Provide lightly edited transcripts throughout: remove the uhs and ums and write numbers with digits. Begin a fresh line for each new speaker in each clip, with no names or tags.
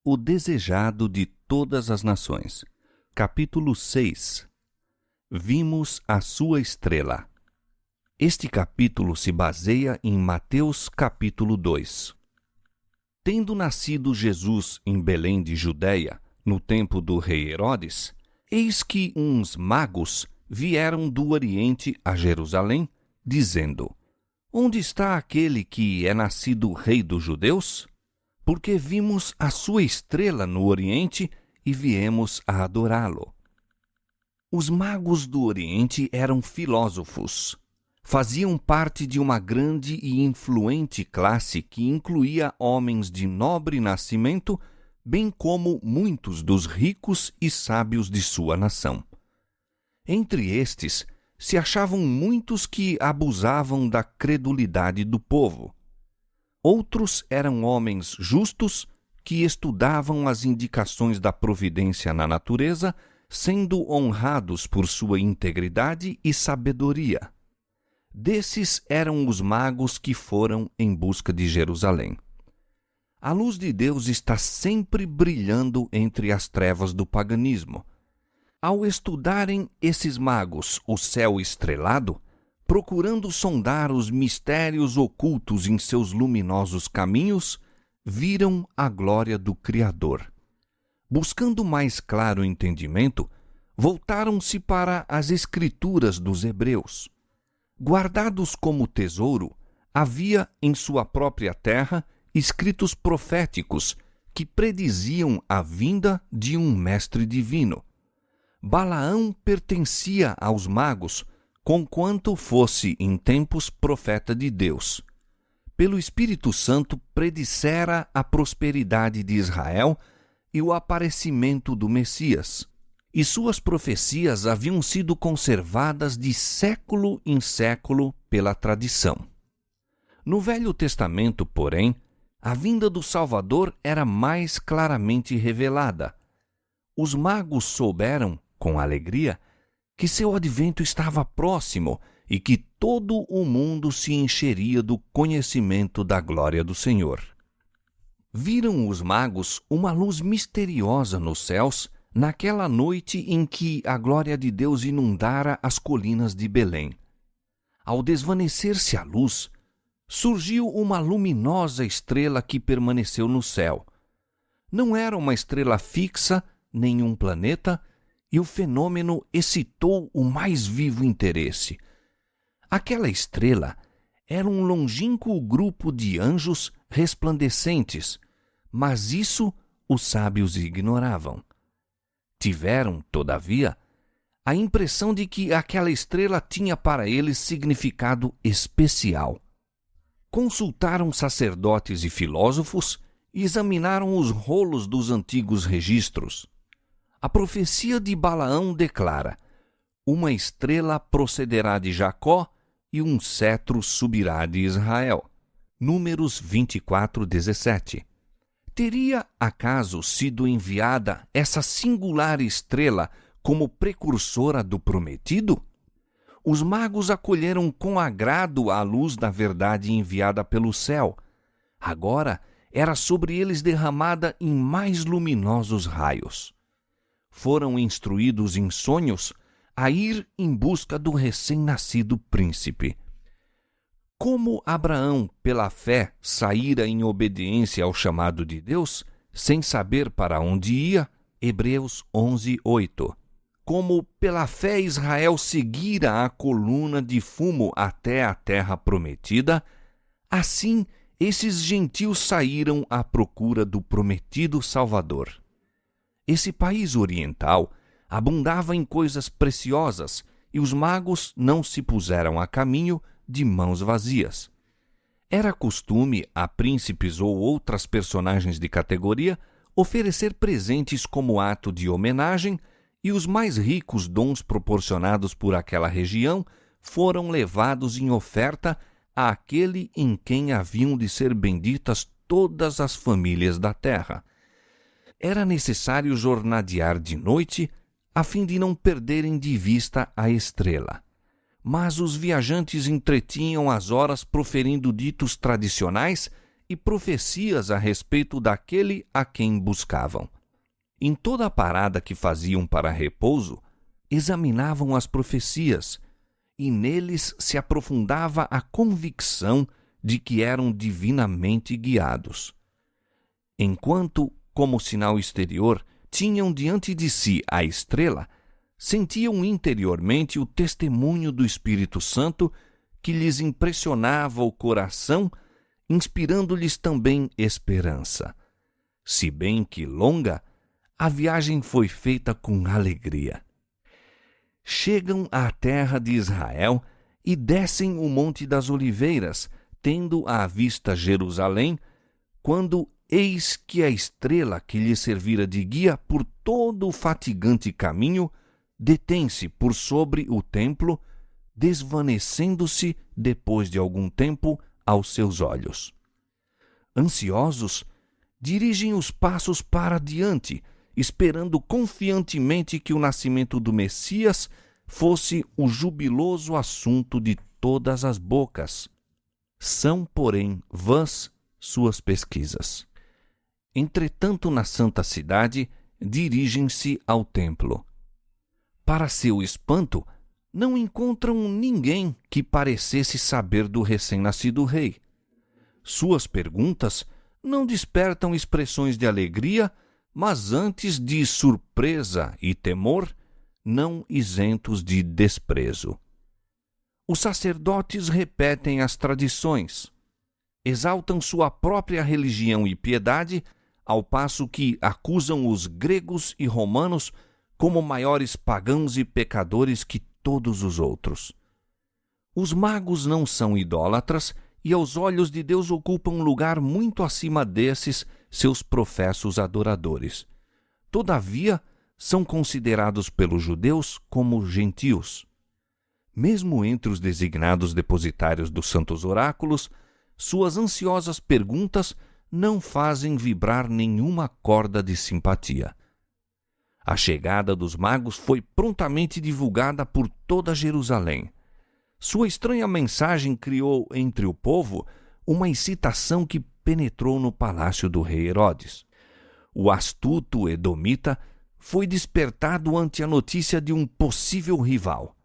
O desejado de todas as nações. Capítulo 6. Vimos a sua estrela. Este capítulo se baseia em Mateus capítulo 2. Tendo nascido Jesus em Belém de Judeia, no tempo do rei Herodes, eis que uns magos vieram do Oriente a Jerusalém, dizendo: Onde está aquele que é nascido rei dos judeus? Porque vimos a sua estrela no Oriente e viemos a adorá-lo. Os magos do Oriente eram filósofos. Faziam parte de uma grande e influente classe que incluía homens de nobre nascimento, bem como muitos dos ricos e sábios de sua nação. Entre estes, se achavam muitos que abusavam da credulidade do povo. Outros eram homens justos que estudavam as indicações da providência na natureza, sendo honrados por sua integridade e sabedoria. Desses eram os magos que foram em busca de Jerusalém. A luz de Deus está sempre brilhando entre as trevas do paganismo. Ao estudarem esses magos o céu estrelado, procurando sondar os mistérios ocultos em seus luminosos caminhos, viram a glória do Criador. Buscando mais claro entendimento, voltaram-se para as Escrituras dos Hebreus. Guardados como tesouro, havia em sua própria terra escritos proféticos que prediziam a vinda de um mestre divino. Balaão pertencia aos magos, conquanto fosse em tempos profeta de Deus. Pelo Espírito Santo predissera a prosperidade de Israel e o aparecimento do Messias, e suas profecias haviam sido conservadas de século em século pela tradição. No Velho Testamento, porém, a vinda do Salvador era mais claramente revelada. Os magos souberam, com alegria, que seu advento estava próximo e que todo o mundo se encheria do conhecimento da glória do Senhor. Viram os magos uma luz misteriosa nos céus naquela noite em que a glória de Deus inundara as colinas de Belém. Ao desvanecer-se a luz, surgiu uma luminosa estrela que permaneceu no céu. Não era uma estrela fixa, nem um planeta, e o fenômeno excitou o mais vivo interesse. Aquela estrela era um longínquo grupo de anjos resplandecentes, mas isso os sábios ignoravam. Tiveram, todavia, a impressão de que aquela estrela tinha para eles significado especial. Consultaram sacerdotes e filósofos e examinaram os rolos dos antigos registros. A profecia de Balaão declara: uma estrela procederá de Jacó e um cetro subirá de Israel. Números 24:17. Teria, acaso, sido enviada essa singular estrela como precursora do prometido? Os magos acolheram com agrado a luz da verdade enviada pelo céu. Agora era sobre eles derramada em mais luminosos raios. Foram instruídos em sonhos a ir em busca do recém-nascido príncipe. Como Abraão, pela fé, saíra em obediência ao chamado de Deus, sem saber para onde ia, Hebreus 11:8. Como pela fé Israel seguira a coluna de fumo até a terra prometida, assim esses gentios saíram à procura do prometido Salvador. Esse país oriental abundava em coisas preciosas e os magos não se puseram a caminho de mãos vazias. Era costume a príncipes ou outras personagens de categoria oferecer presentes como ato de homenagem, e os mais ricos dons proporcionados por aquela região foram levados em oferta àquele em quem haviam de ser benditas todas as famílias da terra. Era necessário jornadear de noite a fim de não perderem de vista a estrela. Mas os viajantes entretinham as horas proferindo ditos tradicionais e profecias a respeito daquele a quem buscavam. Em toda a parada que faziam para repouso, examinavam as profecias, e neles se aprofundava a convicção de que eram divinamente guiados. Enquanto, como sinal exterior, tinham diante de si a estrela, sentiam interiormente o testemunho do Espírito Santo que lhes impressionava o coração, inspirando-lhes também esperança. Se bem que longa, a viagem foi feita com alegria. Chegam à terra de Israel e descem o Monte das Oliveiras, tendo à vista Jerusalém, quando eis que a estrela que lhe servira de guia por todo o fatigante caminho detém-se por sobre o templo, desvanecendo-se depois de algum tempo aos seus olhos. Ansiosos, dirigem os passos para diante, esperando confiantemente que o nascimento do Messias fosse o jubiloso assunto de todas as bocas. São, porém, vãs suas pesquisas. Entretanto, na santa cidade, dirigem-se ao templo. Para seu espanto, não encontram ninguém que parecesse saber do recém-nascido rei. Suas perguntas não despertam expressões de alegria, mas antes de surpresa e temor, não isentos de desprezo. Os sacerdotes repetem as tradições, exaltam sua própria religião e piedade, ao passo que acusam os gregos e romanos como maiores pagãos e pecadores que todos os outros. Os magos não são idólatras e aos olhos de Deus ocupam um lugar muito acima desses seus professos adoradores. Todavia, são considerados pelos judeus como gentios. Mesmo entre os designados depositários dos santos oráculos, suas ansiosas perguntas não fazem vibrar nenhuma corda de simpatia. A chegada dos magos foi prontamente divulgada por toda Jerusalém. Sua estranha mensagem criou entre o povo uma excitação que penetrou no palácio do rei Herodes. O astuto edomita foi despertado ante a notícia de um possível rival.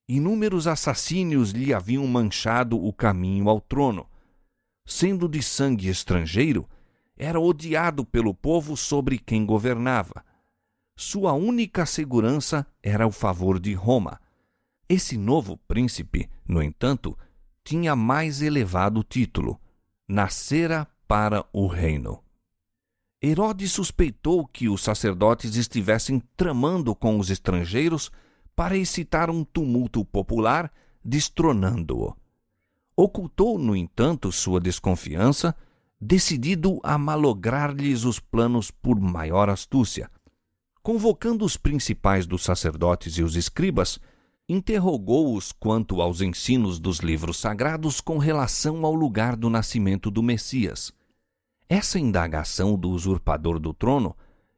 Inúmeros assassínios lhe haviam manchado o caminho ao trono. Sendo de sangue estrangeiro, era odiado pelo povo sobre quem governava. Sua única segurança era o favor de Roma. Esse novo príncipe, no entanto, tinha mais elevado título: nascera para o reino. Herodes suspeitou que os sacerdotes estivessem tramando com os estrangeiros para excitar um tumulto popular, destronando-o. Ocultou, no entanto, sua desconfiança, decidido a malograr-lhes os planos por maior astúcia. Convocando os principais dos sacerdotes e os escribas, interrogou-os quanto aos ensinos dos livros sagrados com relação ao lugar do nascimento do Messias. Essa indagação do usurpador do trono,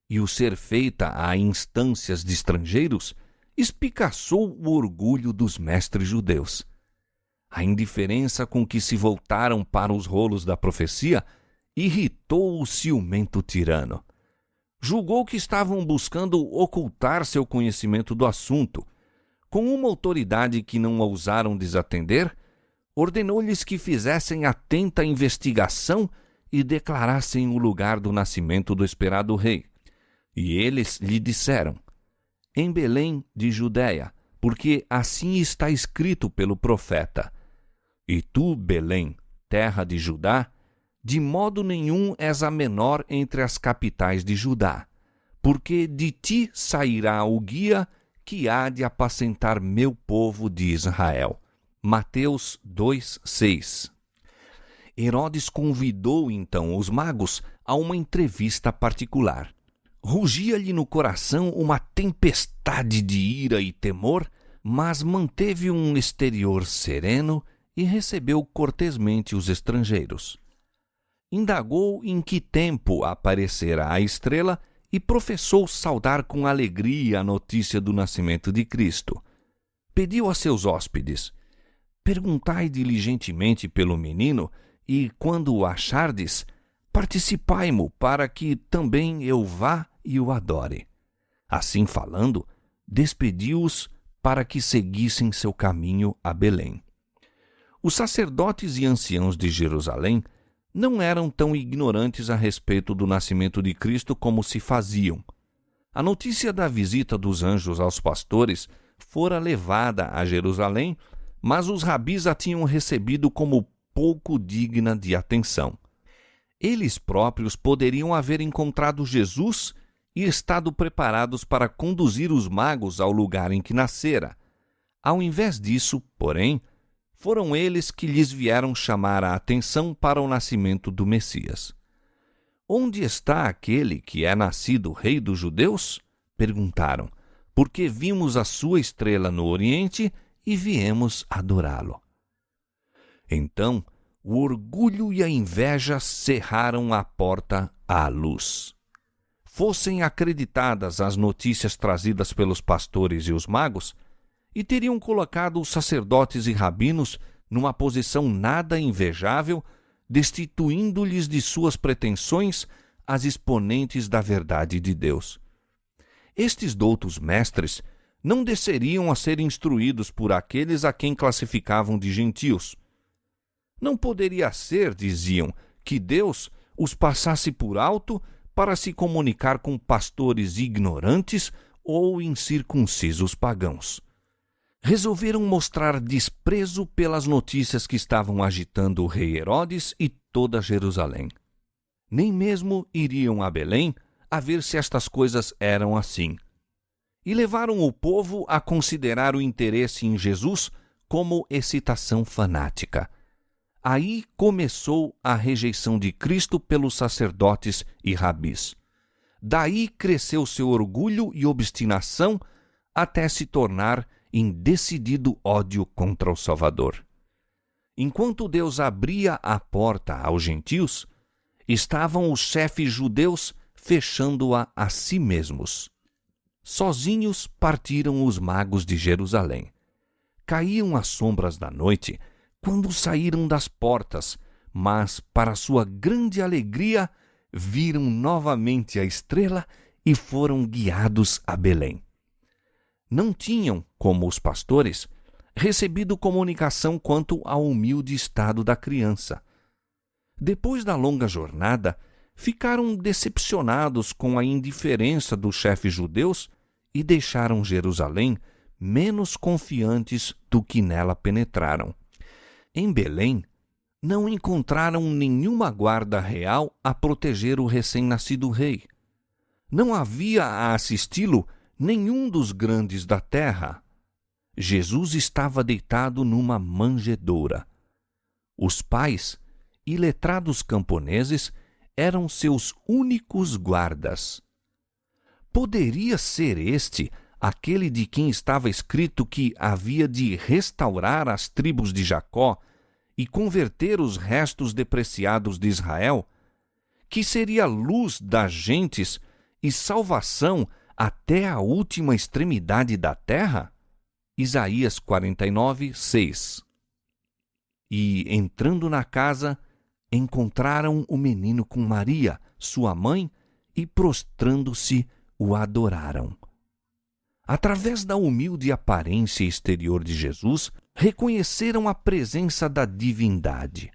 e o ser feita a instâncias de estrangeiros, espicaçou o orgulho dos mestres judeus. A indiferença com que se voltaram para os rolos da profecia irritou o ciumento tirano. Julgou que estavam buscando ocultar seu conhecimento do assunto. Com uma autoridade que não ousaram desatender, ordenou-lhes que fizessem atenta investigação e declarassem o lugar do nascimento do esperado rei. E eles lhe disseram: em Belém de Judéia, porque assim está escrito pelo profeta: e tu, Belém, terra de Judá, de modo nenhum és a menor entre as capitais de Judá, porque de ti sairá o guia que há de apacentar meu povo de Israel. Mateus 2:6. Herodes convidou então os magos a uma entrevista particular. Rugia-lhe no coração uma tempestade de ira e temor, mas manteve um exterior sereno e recebeu cortesmente os estrangeiros. Indagou em que tempo aparecera a estrela e professou saudar com alegria a notícia do nascimento de Cristo. Pediu a seus hóspedes: perguntai diligentemente pelo menino e quando o achardes, participai-mo, para que também eu vá e o adore. Assim falando, despediu-os para que seguissem seu caminho a Belém. Os sacerdotes e anciãos de Jerusalém não eram tão ignorantes a respeito do nascimento de Cristo como se faziam. A notícia da visita dos anjos aos pastores fora levada a Jerusalém, mas os rabis a tinham recebido como pouco digna de atenção. Eles próprios poderiam haver encontrado Jesus e estado preparados para conduzir os magos ao lugar em que nascera. Ao invés disso, porém, foram eles que lhes vieram chamar a atenção para o nascimento do Messias. Onde está aquele que é nascido rei dos judeus? Perguntaram, porque vimos a sua estrela no Oriente e viemos adorá-lo. Então, o orgulho e a inveja cerraram a porta à luz. Fossem acreditadas as notícias trazidas pelos pastores e os magos, e teriam colocado os sacerdotes e rabinos numa posição nada invejável, destituindo-lhes de suas pretensões as exponentes da verdade de Deus. Estes doutos mestres não desceriam a ser instruídos por aqueles a quem classificavam de gentios. Não poderia ser, diziam, que Deus os passasse por alto para se comunicar com pastores ignorantes ou incircuncisos pagãos. Resolveram mostrar desprezo pelas notícias que estavam agitando o rei Herodes e toda Jerusalém. Nem mesmo iriam a Belém a ver se estas coisas eram assim. E levaram o povo a considerar o interesse em Jesus como excitação fanática. Aí começou a rejeição de Cristo pelos sacerdotes e rabis. Daí cresceu seu orgulho e obstinação até se tornar em decidido ódio contra o Salvador. Enquanto Deus abria a porta aos gentios, estavam os chefes judeus fechando-a a si mesmos. Sozinhos partiram os magos de Jerusalém. Caíam as sombras da noite quando saíram das portas, mas, para sua grande alegria, viram novamente a estrela e foram guiados a Belém. Não tinham, como os pastores, recebido comunicação quanto ao humilde estado da criança. Depois da longa jornada, ficaram decepcionados com a indiferença dos chefes judeus e deixaram Jerusalém menos confiantes do que nela penetraram. Em Belém, não encontraram nenhuma guarda real a proteger o recém-nascido rei. Não havia a assisti-lo nenhum dos grandes da terra. Jesus estava deitado numa manjedoura. Os pais, iletrados camponeses, eram seus únicos guardas. Poderia ser este aquele de quem estava escrito que havia de restaurar as tribos de Jacó e converter os restos depreciados de Israel, que seria luz das gentes e salvação até a última extremidade da terra? Isaías 49, 6. E, entrando na casa, encontraram o menino com Maria, sua mãe, e, prostrando-se, o adoraram. Através da humilde aparência exterior de Jesus, reconheceram a presença da divindade.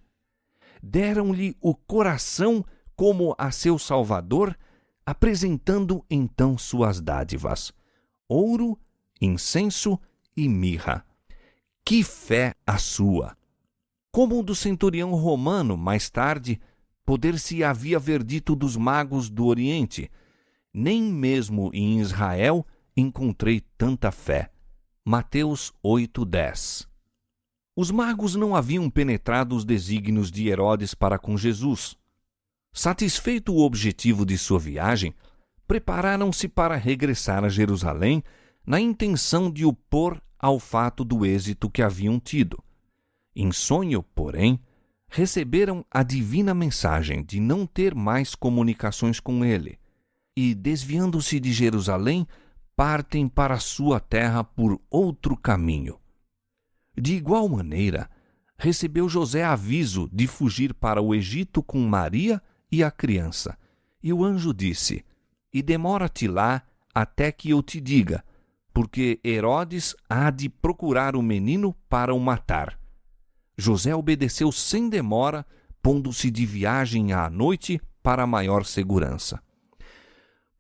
Deram-lhe o coração como a seu Salvador, apresentando então suas dádivas: ouro, incenso e mirra. Que fé a sua! Como o do centurião romano, mais tarde, poder-se havia ver dito dos magos do Oriente: nem mesmo em Israel encontrei tanta fé. Mateus 8:10. Os magos não haviam penetrado os desígnios de Herodes para com Jesus. Satisfeito o objetivo de sua viagem, prepararam-se para regressar a Jerusalém na intenção de o pôr ao fato do êxito que haviam tido. Em sonho, porém, receberam a divina mensagem de não ter mais comunicações com ele e, desviando-se de Jerusalém, partem para sua terra por outro caminho. De igual maneira, recebeu José aviso de fugir para o Egito com Maria e a criança. E o anjo disse: E demora-te lá até que eu te diga, porque Herodes há de procurar o menino para o matar. José obedeceu sem demora, pondo-se de viagem à noite para maior segurança.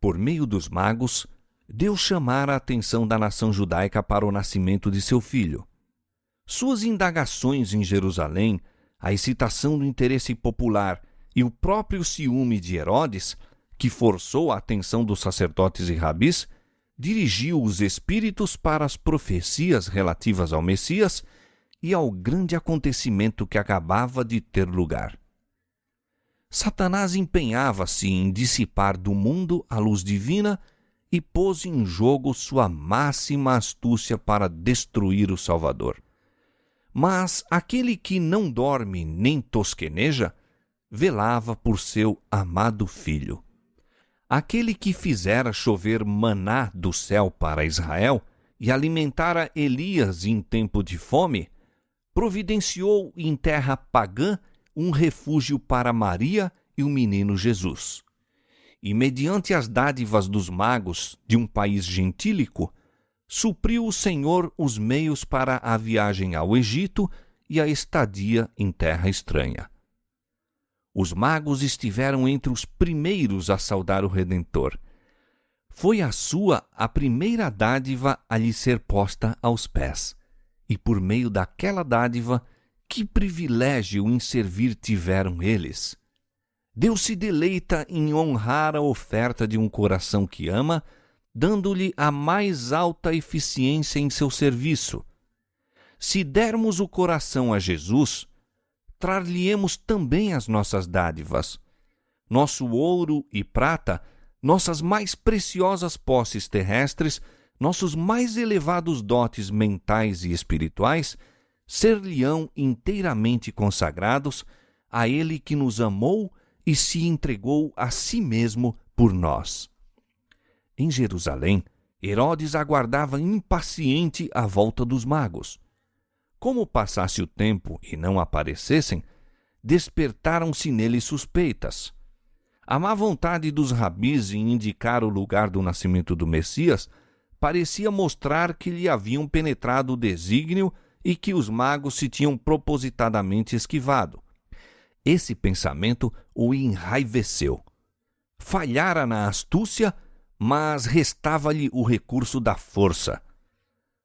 Por meio dos magos, Deus chamara a atenção da nação judaica para o nascimento de seu filho. Suas indagações em Jerusalém, a excitação do interesse popular e o próprio ciúme de Herodes, que forçou a atenção dos sacerdotes e rabis, dirigiu os espíritos para as profecias relativas ao Messias e ao grande acontecimento que acabava de ter lugar. Satanás empenhava-se em dissipar do mundo a luz divina e pôs em jogo sua máxima astúcia para destruir o Salvador. Mas aquele que não dorme nem tosqueneja, velava por seu amado filho. Aquele que fizera chover maná do céu para Israel e alimentara Elias em tempo de fome, providenciou em terra pagã um refúgio para Maria e o menino Jesus. E mediante as dádivas dos magos de um país gentílico, supriu o Senhor os meios para a viagem ao Egito e a estadia em terra estranha. Os magos estiveram entre os primeiros a saudar o Redentor. Foi a sua a primeira dádiva a lhe ser posta aos pés. E por meio daquela dádiva, que privilégio em servir tiveram eles! Deus se deleita em honrar a oferta de um coração que ama, dando-lhe a mais alta eficiência em seu serviço. Se dermos o coração a Jesus, trar-lhe-emos também as nossas dádivas. Nosso ouro e prata, nossas mais preciosas posses terrestres, nossos mais elevados dotes mentais e espirituais, ser-lhe-ão inteiramente consagrados a Ele que nos amou e se entregou a si mesmo por nós. Em Jerusalém, Herodes aguardava impaciente a volta dos magos. Como passasse o tempo e não aparecessem, despertaram-se nele suspeitas. A má vontade dos rabis em indicar o lugar do nascimento do Messias parecia mostrar que lhe haviam penetrado o desígnio e que os magos se tinham propositadamente esquivado. Esse pensamento o enraiveceu. Falhara na astúcia, mas restava-lhe o recurso da força.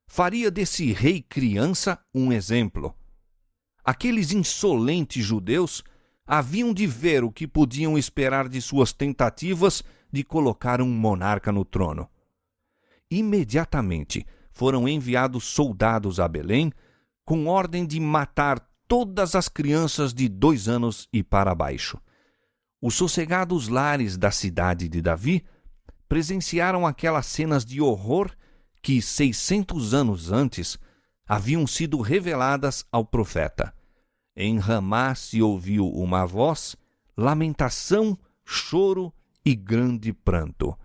Faria desse rei criança um exemplo. Aqueles insolentes judeus haviam de ver o que podiam esperar de suas tentativas de colocar um monarca no trono. Imediatamente foram enviados soldados a Belém com ordem de matar todas as crianças de 2 anos e para baixo. Os sossegados lares da cidade de Davi presenciaram aquelas cenas de horror que 600 anos antes haviam sido reveladas ao profeta. Em Ramá se ouviu uma voz, lamentação, choro e grande pranto.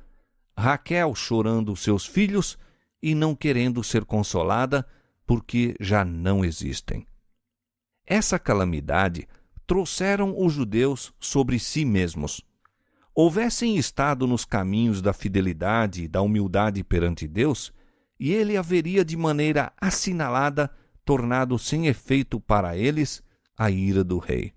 Raquel chorando seus filhos e não querendo ser consolada, porque já não existem. Essa calamidade trouxeram os judeus sobre si mesmos. Houvessem estado nos caminhos da fidelidade e da humildade perante Deus, e ele haveria de maneira assinalada tornado sem efeito para eles a ira do rei.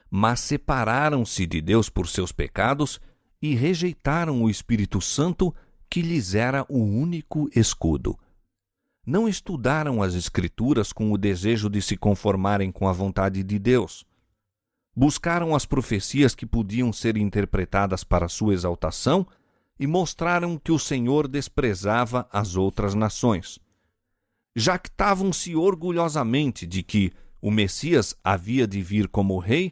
Mas separaram-se de Deus por seus pecados e rejeitaram o Espírito Santo, que lhes era o único escudo. Não estudaram as Escrituras com o desejo de se conformarem com a vontade de Deus. Buscaram as profecias que podiam ser interpretadas para sua exaltação e mostraram que o Senhor desprezava as outras nações. Jactavam-se orgulhosamente de que o Messias havia de vir como rei,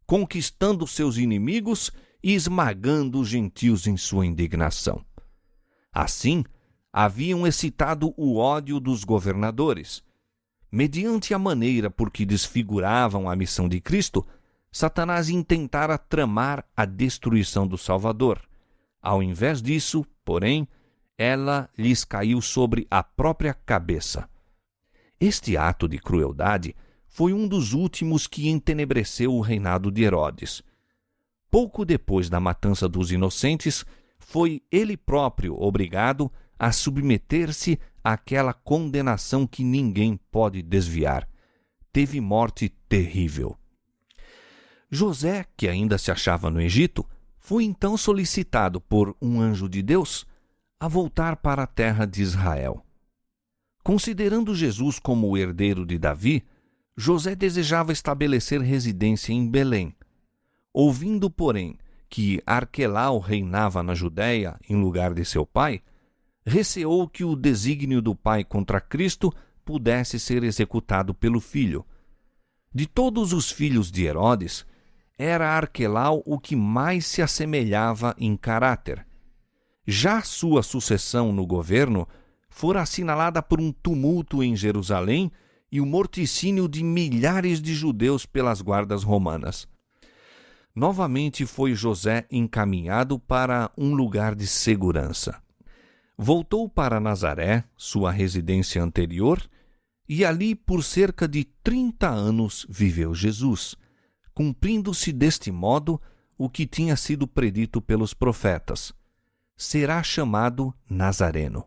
conquistando seus inimigos e esmagando os gentios em sua indignação. Assim, haviam excitado o ódio dos governadores. Mediante a maneira por que desfiguravam a missão de Cristo, Satanás intentara tramar a destruição do Salvador. Ao invés disso, porém, ela lhes caiu sobre a própria cabeça. Este ato de crueldade foi um dos últimos que entenebreceu o reinado de Herodes. Pouco depois da matança dos inocentes, foi ele próprio obrigado a submeter-se àquela condenação que ninguém pode desviar. Teve morte terrível. José, que ainda se achava no Egito, foi então solicitado por um anjo de Deus a voltar para a terra de Israel. Considerando Jesus como o herdeiro de Davi, José desejava estabelecer residência em Belém. Ouvindo, porém, que Arquelau reinava na Judéia em lugar de seu pai, receou que o desígnio do pai contra Cristo pudesse ser executado pelo filho. De todos os filhos de Herodes, era Arquelau o que mais se assemelhava em caráter. Já sua sucessão no governo fora assinalada por um tumulto em Jerusalém e o morticínio de milhares de judeus pelas guardas romanas. Novamente foi José encaminhado para um lugar de segurança. Voltou para Nazaré, sua residência anterior, e ali por cerca de 30 anos viveu Jesus, cumprindo-se deste modo o que tinha sido predito pelos profetas: será chamado Nazareno.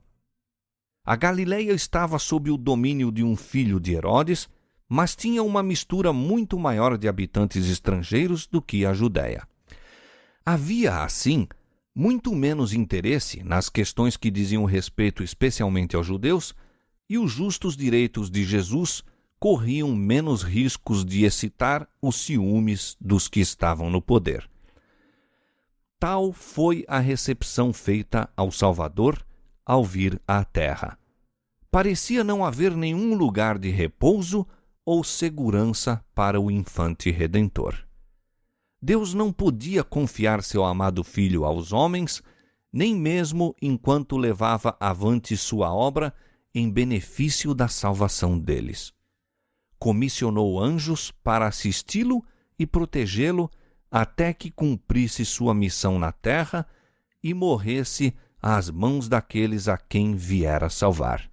A Galileia estava sob o domínio de um filho de Herodes, mas tinha uma mistura muito maior de habitantes estrangeiros do que a Judéia. Havia, assim, muito menos interesse nas questões que diziam respeito especialmente aos judeus, e os justos direitos de Jesus corriam menos riscos de excitar os ciúmes dos que estavam no poder. Tal foi a recepção feita ao Salvador ao vir à terra. Parecia não haver nenhum lugar de repouso ou segurança para o infante redentor. Deus não podia confiar seu amado filho aos homens, nem mesmo enquanto levava avante sua obra em benefício da salvação deles. Comissionou anjos para assisti-lo e protegê-lo até que cumprisse sua missão na terra e morresse às mãos daqueles a quem viera salvar.